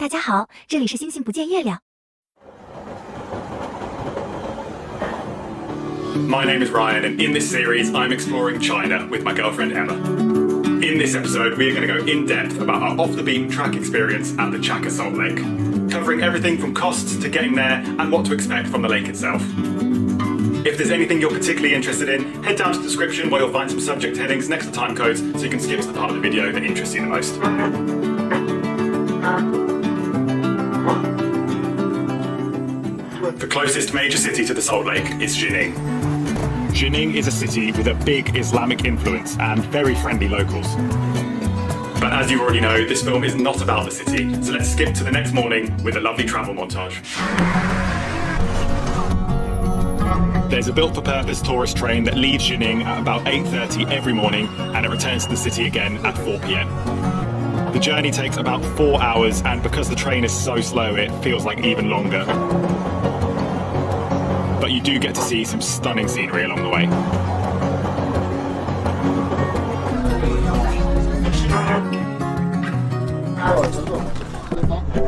大家好，这里是星星不见月亮。My name is Ryan, and in this series, I'm exploring China with my girlfriend Emma. In this episode, we are going to go in depth about our off-the-beaten-track experience at the Chaka Salt Lake, covering everything from costs to getting there and what to expect from the lake itself. If there's anything you're particularly interested in, head down to the description where you'll find some subject headings next to time codes so you can skip to the part of the video that interests you the most. The closest major city to the Salt Lake is Jining. Jining is a city with a big Islamic influence and very friendly locals. But as you already know, this film is not about the city, so let's skip to the next morning with a lovely travel montage. There's a built-for-purpose tourist train that leaves Jining at about 8:30 every morning and it returns to the city again at 4 p.m. The journey takes about 4 hours, and because the train is so slow, it feels like even longer. But you do get to see some stunning scenery along the way.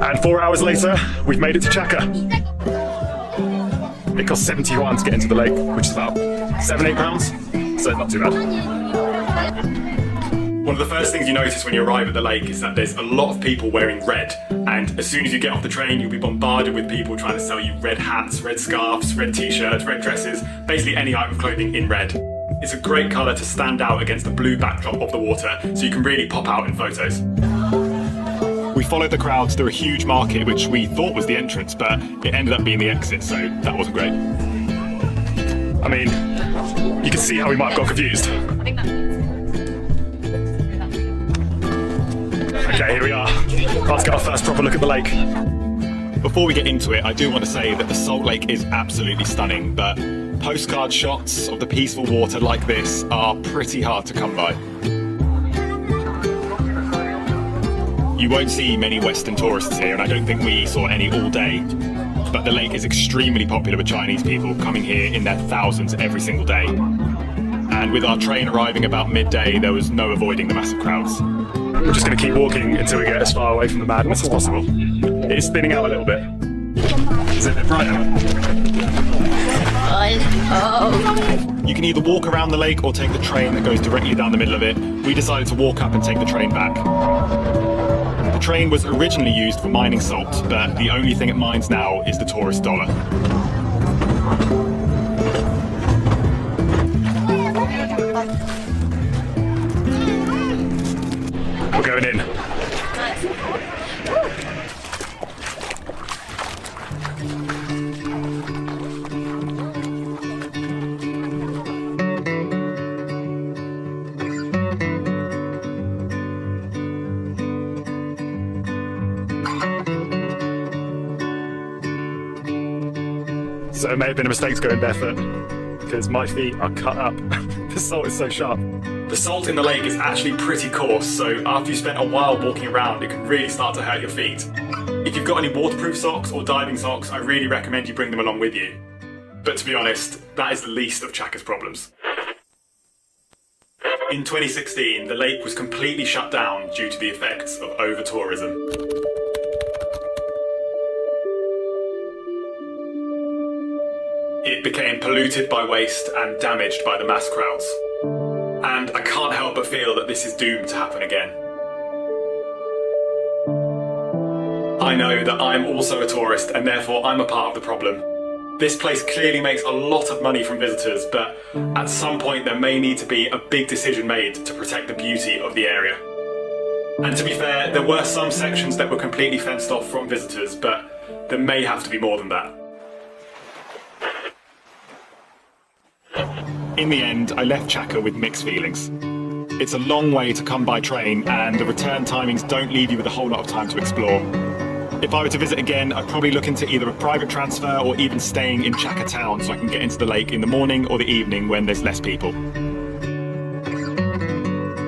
And 4 hours later, we've made it to Chaka. It costs 70 yuan to get into the lake, which is about £7-8, so not too bad. One of the first things you notice when you arrive at the lake is that there's a lot of people wearing red, and as soon as you get off the train you'll be bombarded with people trying to sell you red hats, red scarves, red t-shirts, red dresses, basically any item of clothing in red. It's a great colour to stand out against the blue backdrop of the water, so you can really pop out in photos. We followed the crowds through a huge market which we thought was the entrance, but it ended up being the exit, so that wasn't great. I mean, you can see how we might have got confused. Okay, here we are. Let's get our first proper look at the lake. Before we get into it, I do want to say that the Salt Lake is absolutely stunning, but postcard shots of the peaceful water like this are pretty hard to come by. You won't see many Western tourists here, and I don't think we saw any all day, but the lake is extremely popular with Chinese people coming here in their thousands every single day. And with our train arriving about midday, there was no avoiding the massive crowds. We're just going to keep walking until we get as far away from the madness as possible. It is spinning out a little bit. Is it a bit bright now? You can either walk around the lake or take the train that goes directly down the middle of it. We decided to walk up and take the train back. The train was originally used for mining salt, but the only thing it mines now is the tourist dollar. We're going in. So it may have been a mistake to go in barefoot, because my feet are cut up. The salt is so sharp. The salt in the lake is actually pretty coarse, so after you spent a while walking around, it can really start to hurt your feet. If you've got any waterproof socks or diving socks, I really recommend you bring them along with you. But to be honest, that is the least of Chaka's problems. In 2016, the lake was completely shut down due to the effects of over-tourism. It became polluted by waste and damaged by the mass crowds. And I can't help but feel that this is doomed to happen again. I know that I'm also a tourist and therefore I'm a part of the problem. This place clearly makes a lot of money from visitors, but at some point there may need to be a big decision made to protect the beauty of the area. And to be fair, there were some sections that were completely fenced off from visitors, but there may have to be more than that. In the end, I left Chaka with mixed feelings. It's a long way to come by train, and the return timings don't leave you with a whole lot of time to explore. If I were to visit again, I'd probably look into either a private transfer or even staying in Chaka town so I can get into the lake in the morning or the evening when there's less people.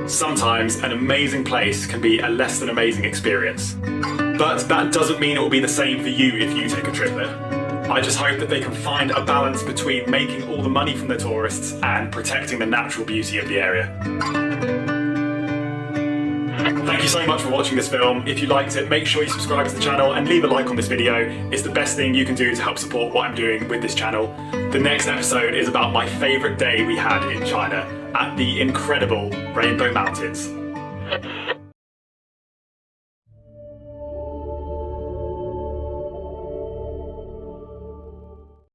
Sometimes an amazing place can be a less than amazing experience. But that doesn't mean it will be the same for you if you take a trip there. I just hope that they can find a balance between making all the money from the tourists and protecting the natural beauty of the area. Thank you so much for watching this film. If you liked it, make sure you subscribe to the channel and leave a like on this video. It's the best thing you can do to help support what I'm doing with this channel. The next episode is about my favourite day we had in China at the incredible Rainbow Mountains.